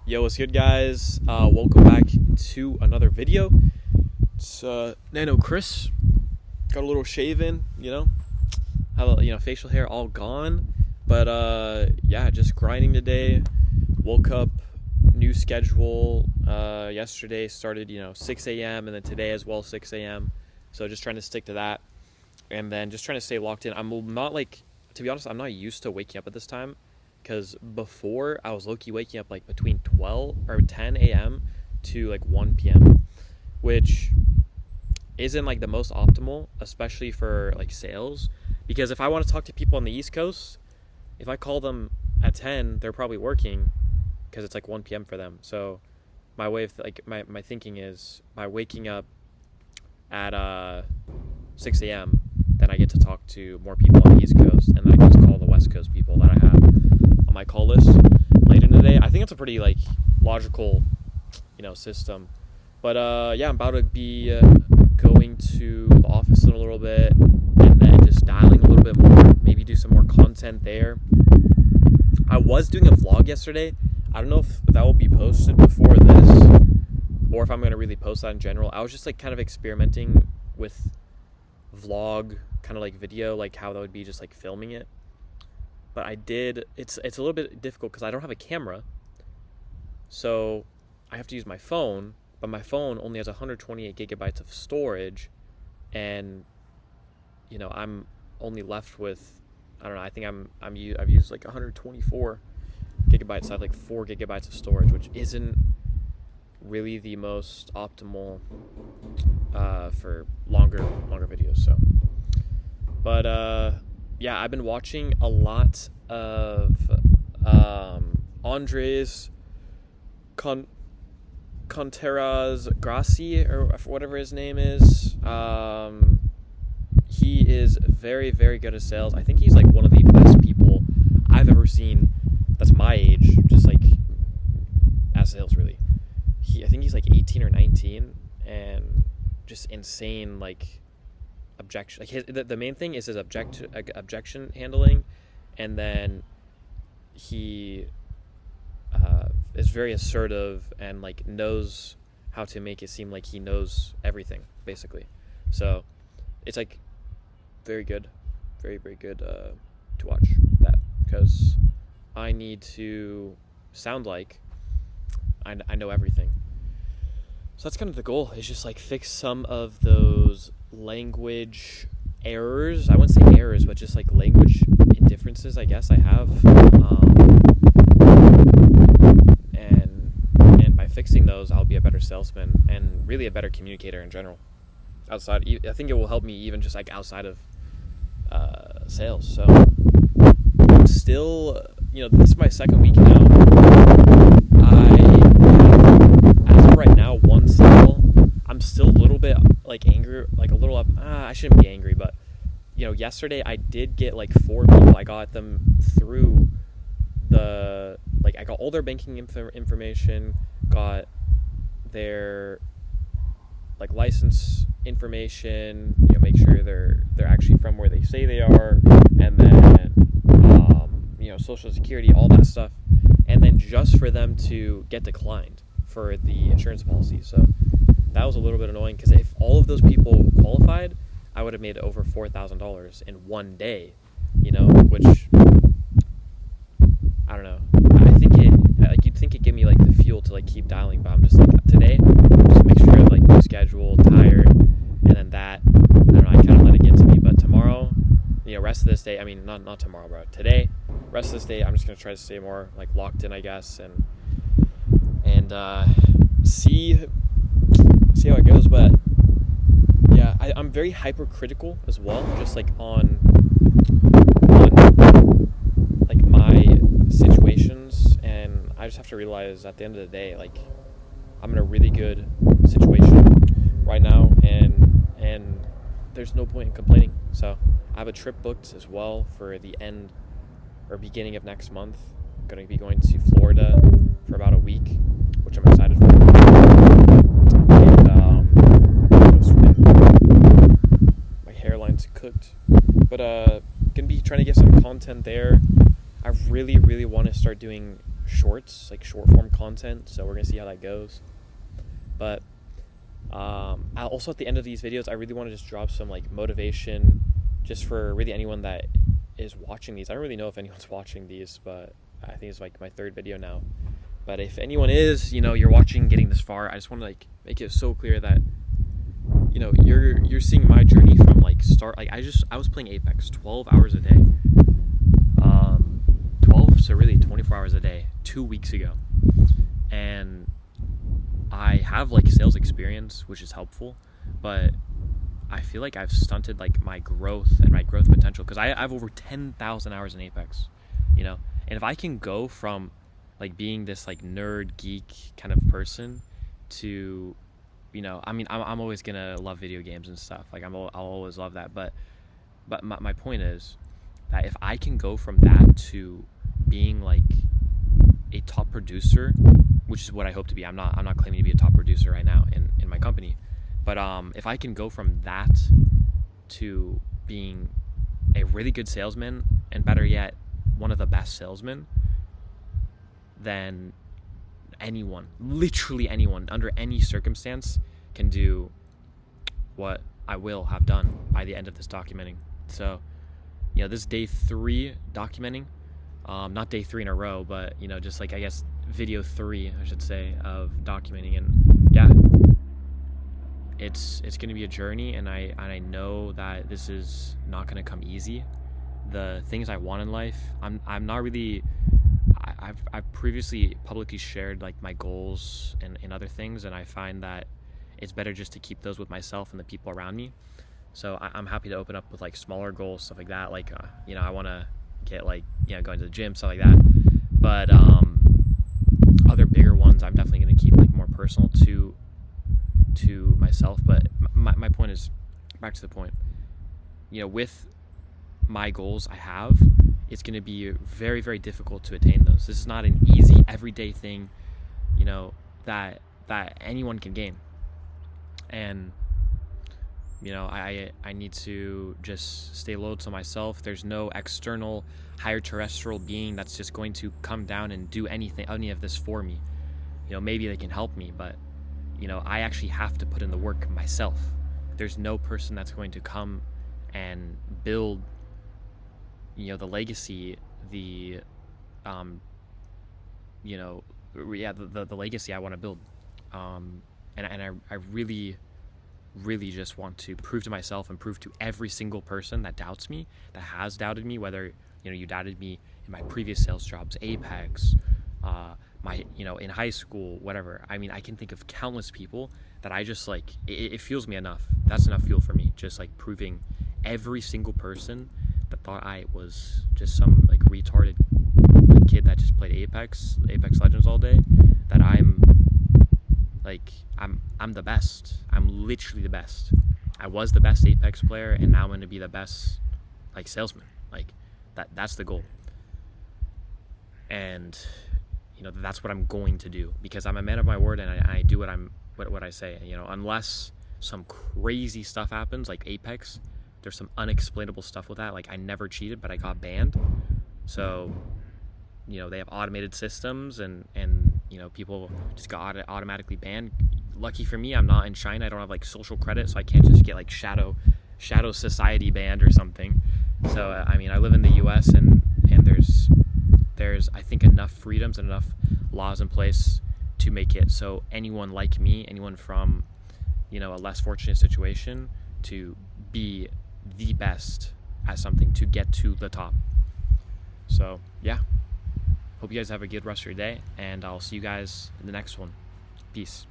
Yo, what's good, guys? Welcome back to another video. It's Nano Chris. Got a little shaven, have a facial hair all gone, but yeah, just grinding today. Woke up, new schedule. Yesterday started 6 a.m. and then today as well 6 a.m. So just trying to stick to that, and then just trying to stay locked in. I'm not to be honest, I'm not used to waking up at this time. Because before, I was low-key waking up like between 12 or 10 a.m. to like 1 p.m., which isn't like the most optimal, especially for like sales. Because if I want to talk to people on the East Coast, if I call them at 10, they're probably working because it's like 1 p.m. for them. So my way of my thinking is by waking up at 6 a.m., then I get to talk to more people on the East Coast, and then I can just call the West Coast people that I have on my call list later in the day. I think it's a pretty like logical, system. But yeah, I'm about to be going to the office in a little bit, and then just dialing a little bit more, maybe do some more content there. I was doing a vlog yesterday. I don't know if that will be posted before this, or if I'm going to really post that in general. I was just like kind of experimenting with vlog kind of like video, like how that would be just like filming it. But it's a little bit difficult because I don't have a camera, so I have to use my phone, but my phone only has 128 gigabytes of storage, and I'm only left with, I don't know, I think I've used like 124 gigabytes. So I have like 4 gigabytes of storage, which isn't really the most optimal for longer videos. So but yeah, I've been watching a lot of Andres Contreras Gracie, or whatever his name is. He is very, very good at sales. I think he's like one of the best people I've ever seen that's my age, just like at sales, really. I think he's like 18 or 19, and just insane, like, objection. Like the main thing is his objection handling, and then he is very assertive and like knows how to make it seem like he knows everything, basically. So it's like very good, very, very good to watch that, because I need to sound like I know everything. So that's kind of the goal, is just like fix some of those language errors. I wouldn't say errors, but just like language indifferences, I guess I have. And by fixing those, I'll be a better salesman and really a better communicator in general. Outside, I think it will help me even just like outside of sales. So I'm still, this is my second week now. As of right now, one sale. I'm still a little bit like angry, like a little up. I shouldn't be angry, but yesterday I did get like 4 people. I got them through I got all their banking information, got their like license information, make sure they're actually from where they say they are, and then social security, all that stuff, and then just for them to get declined for the insurance policy. So that was a little bit annoying, because if all of those people qualified, I would have made over $4,000 in one day, which I don't know. I think you'd think it'd give me like the fuel to like keep dialing, but I'm just like, today, just make sure like new schedule, tired, and then that, I don't know, I kind of let it get to me. But tomorrow, rest of this day, I mean, not tomorrow, bro, today, rest of this day, I'm just going to try to stay more like locked in, I guess, and see how it goes. But yeah, I'm very hypercritical as well, just like on like my situations, and I just have to realize at the end of the day, like, I'm in a really good situation right now, and there's no point in complaining. So I have a trip booked as well for the end or beginning of next month. I'm going to be going to Florida for about a week, which I'm excited for. And my hairline's cooked, but gonna be trying to get some content there. I really, really want to start doing shorts, like short form content. So we're gonna see how that goes. But also at the end of these videos, I really want to just drop some like motivation, just for really anyone that is watching these. I don't really know if anyone's watching these, but I think it's like my 3rd video now. But if anyone is, you're watching, getting this far, I just want to like make it so clear that you're seeing my journey from like start. Like I was playing Apex 12 hours a day, 12, so really 24 hours a day 2 weeks ago, and I have like sales experience, which is helpful, but I feel like I've stunted like my growth and my growth potential, because I have over 10,000 hours in Apex, and if I can go from like being this like nerd geek kind of person to, I'm always gonna love video games and stuff. Like I'll always love that, but my point is that if I can go from that to being like a top producer, which is what I hope to be. I'm not claiming to be a top producer right now in my company, but if I can go from that to being a really good salesman, and better yet, one of the best salesmen, then anyone, literally anyone, under any circumstance, can do what I will have done by the end of this documenting. So, this is day 3 documenting. Not day 3 in a row, but just like, I guess, video 3, I should say, of documenting. And yeah, it's going to be a journey, and I know that this is not going to come easy. The things I want in life, I'm not really. I've previously publicly shared like my goals and other things, and I find that it's better just to keep those with myself and the people around me. So I'm happy to open up with like smaller goals, stuff like that. Like I want to get like going to the gym, stuff like that. But other bigger ones, I'm definitely going to keep like more personal to myself. But my point is, back to the point, with my goals I have, it's going to be very, very difficult to attain those. This is not an easy everyday thing, that anyone can gain. And I need to just stay loyal to myself. There's no external higher terrestrial being that's just going to come down and do any of this for me. Maybe they can help me, but I actually have to put in the work myself. There's no person that's going to come and build the legacy, the legacy I want to build. And I really just want to prove to myself and prove to every single person that doubts me, that has doubted me, whether you doubted me in my previous sales jobs, Apex, in high school, whatever. I mean, I can think of countless people that I just like, it fuels me enough. That's enough fuel for me, just like proving every single person that thought I was just some like retarded kid that just played Apex Legends all day, that I'm the best. I'm literally the best. I was the best Apex player, and now I'm going to be the best like salesman. Like that's the goal. And that's what I'm going to do, because I'm a man of my word, and I do what I say. Unless some crazy stuff happens like Apex, there's some unexplainable stuff with that. Like I never cheated, but I got banned. So they have automated systems, and people just got automatically banned. Lucky for me, I'm not in China. I don't have like social credit, so I can't just get like shadow society banned or something. So I live in the US, and there's I think enough freedoms and enough laws in place to make it so anyone like me, anyone from a less fortunate situation, to be the best at something, to get to the top. So yeah, hope you guys have a good rest of your day, and I'll see you guys in the next one. Peace.